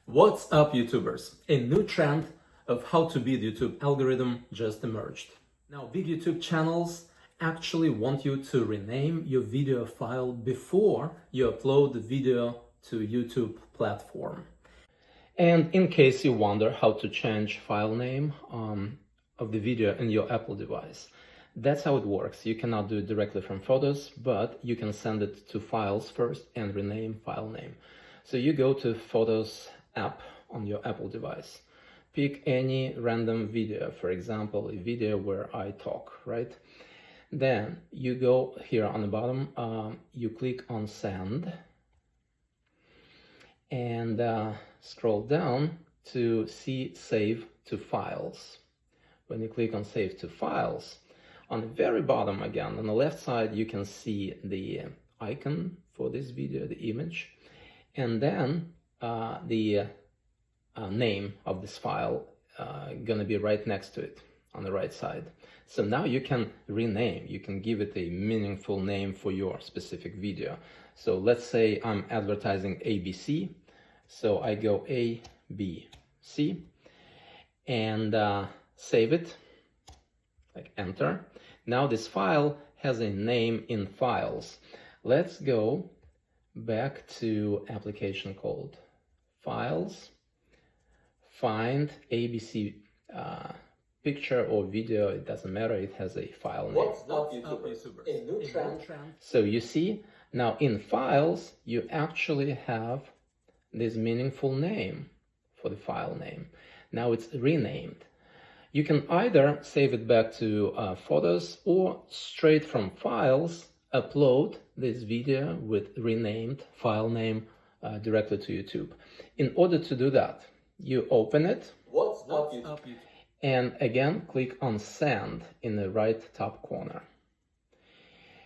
What's up, YouTubers? A new trend of how to beat YouTube algorithm just emerged. Now, big YouTube channels actually want you to rename your video file before you upload the video to YouTube platform. And in case you wonder how to change file name of the video in your Apple device, that's how it works. You cannot do it directly from Photos, but you can send it to Files first and rename file name. So you go to Photos app on your Apple device. Pick any random video, for example, a video where I talk, right? Then you go here on the bottom, you click on Send and scroll down to see Save to Files. When you click on Save to Files, on the very bottom again, on the left side, you can see the icon for this video, the image, and then the name of this file gonna be right next to it on the right side. So now you can rename, you can give it a meaningful name for your specific video. So let's say I'm advertising ABC. So I go ABC and save it, like enter. Now this file has a name in Files. Let's go back to application called Files, find ABC picture or video, it doesn't matter, it has a file name. What's up, YouTubers? A new trend. So you see, now in Files, you actually have this meaningful name for the file name. Now it's renamed. You can either save it back to Photos or straight from Files, upload this video with renamed file name directly to YouTube. In order to do that, you open it. What's up, YouTube? And again, click on Send in the right top corner.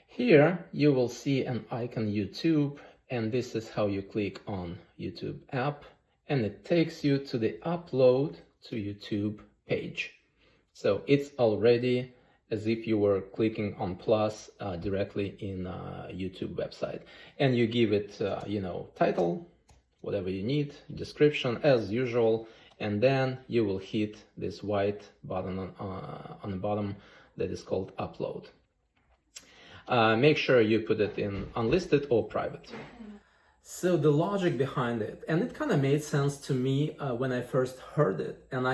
Here you will see an icon YouTube, and this is how you click on YouTube app, and it takes you to the Upload to YouTube page. So it's already as if you were clicking on plus directly in YouTube website. And you give it, title, whatever you need, description as usual, and then you will hit this white button on the bottom that is called Upload. Make sure you put it in unlisted or private. So the logic behind it, and it kind of made sense to me when I first heard it, and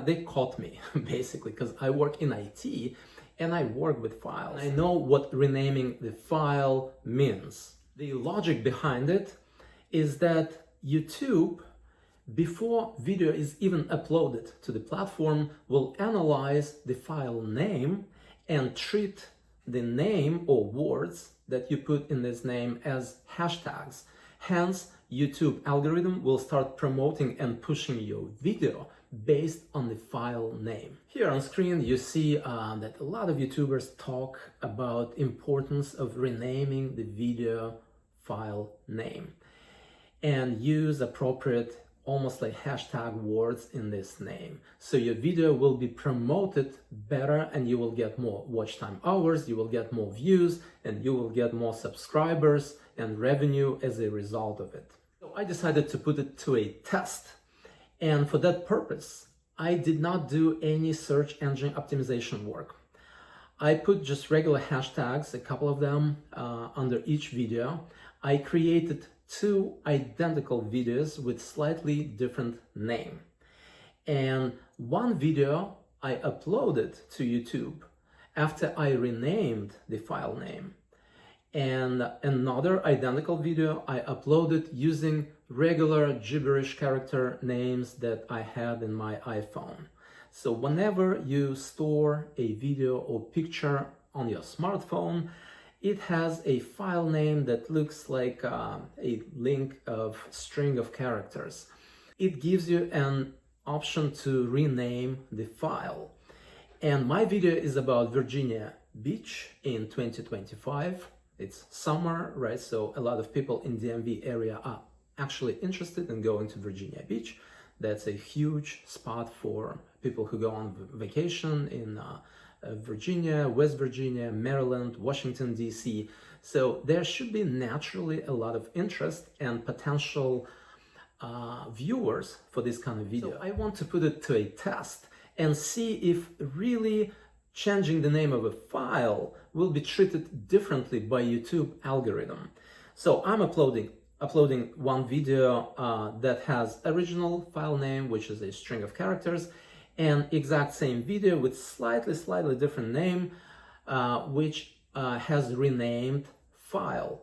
they caught me basically, because I work in IT and I work with files. I know what renaming the file means. The logic behind it is that YouTube, before video is even uploaded to the platform, will analyze the file name and treat the name or words that you put in this name as hashtags. Hence, YouTube algorithm will start promoting and pushing your video based on the file name. Here on screen, you see that a lot of YouTubers talk about importance of renaming the video file name and use appropriate, almost like hashtag words in this name. So your video will be promoted better and you will get more watch time hours, you will get more views, and you will get more subscribers and revenue as a result of it. So I decided to put it to a test. And for that purpose, I did not do any search engine optimization work. I put just regular hashtags, a couple of them under each video. I created 2 identical videos with slightly different name. And one video I uploaded to YouTube after I renamed the file name. And another identical video I uploaded using regular gibberish character names that I had in my iPhone. So whenever you store a video or picture on your smartphone, it has a file name that looks like a link of string of characters. It gives you an option to rename the file. And my video is about Virginia Beach in 2025. It's summer, right? So a lot of people in DMV area are actually interested in going to Virginia Beach. That's a huge spot for people who go on vacation in Virginia, West Virginia, Maryland, Washington, D.C. So there should be naturally a lot of interest and potential viewers for this kind of video. So I want to put it to a test and see if really changing the name of a file will be treated differently by YouTube algorithm. So I'm uploading one video that has original file name, which is a string of characters, and exact same video with slightly different name, which has renamed file.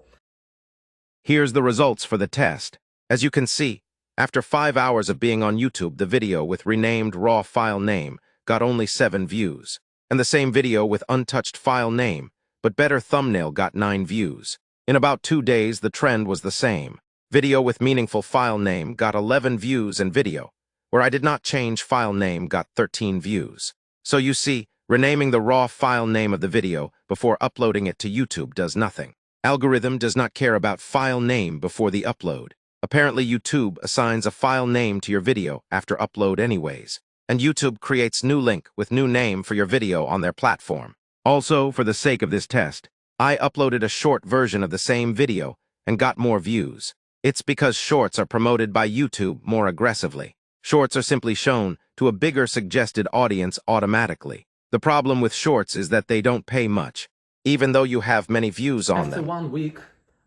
Here's the results for the test. As you can see, after 5 hours of being on YouTube, the video with renamed raw file name got only 7 views, and the same video with untouched file name, but better thumbnail got 9 views. In about 2 days, the trend was the same. Video with meaningful file name got 11 views, and video where I did not change file name got 13 views. So you see, renaming the raw file name of the video before uploading it to YouTube does nothing. Algorithm does not care about file name before the upload. Apparently, YouTube assigns a file name to your video after upload anyways, and YouTube creates new link with new name for your video on their platform. Also, for the sake of this test, I uploaded a short version of the same video and got more views. It's because shorts are promoted by YouTube more aggressively. Shorts are simply shown to a bigger suggested audience automatically. The problem with shorts is that they don't pay much, even though you have many views on them. After 1 week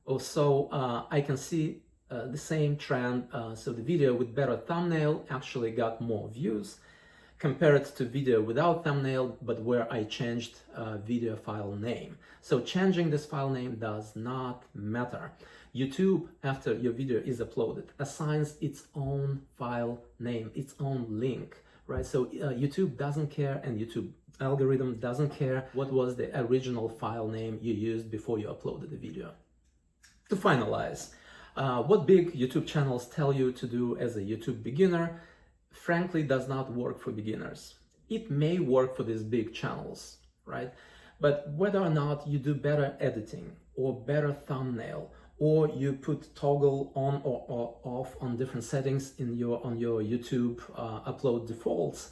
or so, I can see the same trend. So the video with better thumbnail actually got more views compared to video without thumbnail, but where I changed video file name. So changing this file name does not matter. YouTube, after your video is uploaded, assigns its own file name, its own link, right? So YouTube doesn't care, and YouTube algorithm doesn't care what was the original file name you used before you uploaded the video. To finalize, what big YouTube channels tell you to do as a YouTube beginner, frankly, does not work for beginners. It may work for these big channels, right? But whether or not you do better editing or better thumbnail, or you put toggle on or off on different settings on your YouTube upload defaults,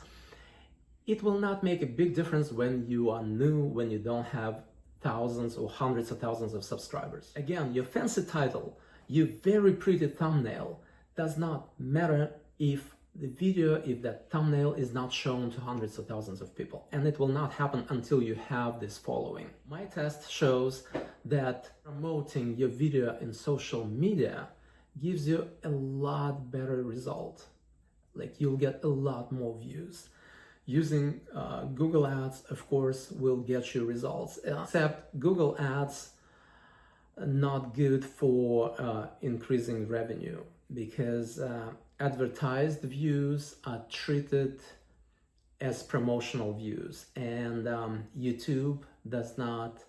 it will not make a big difference when you are new, when you don't have thousands or hundreds of thousands of subscribers. Again, your fancy title, your very pretty thumbnail does not matter if that thumbnail is not shown to hundreds of thousands of people, and it will not happen until you have this following. My test shows that promoting your video in social media gives you a lot better result. Like, you'll get a lot more views. Using Google Ads, of course, will get you results, except Google Ads not good for increasing revenue, because advertised views are treated as promotional views, and YouTube does not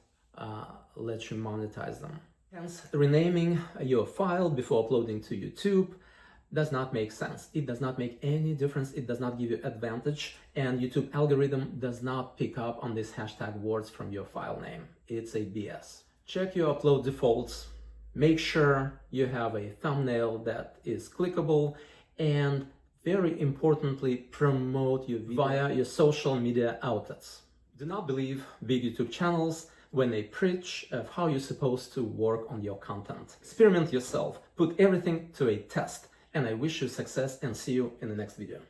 let you monetize them. Hence, renaming your file before uploading to YouTube does not make sense. It does not make any difference. It does not give you advantage, and YouTube algorithm does not pick up on these hashtag words from your file name. It's a BS. Check your upload defaults. Make sure you have a thumbnail that is clickable, and very importantly, promote your video via your social media outlets. Do not believe big YouTube channels when they preach of how you're supposed to work on your content. Experiment yourself, put everything to a test, and I wish you success and see you in the next video.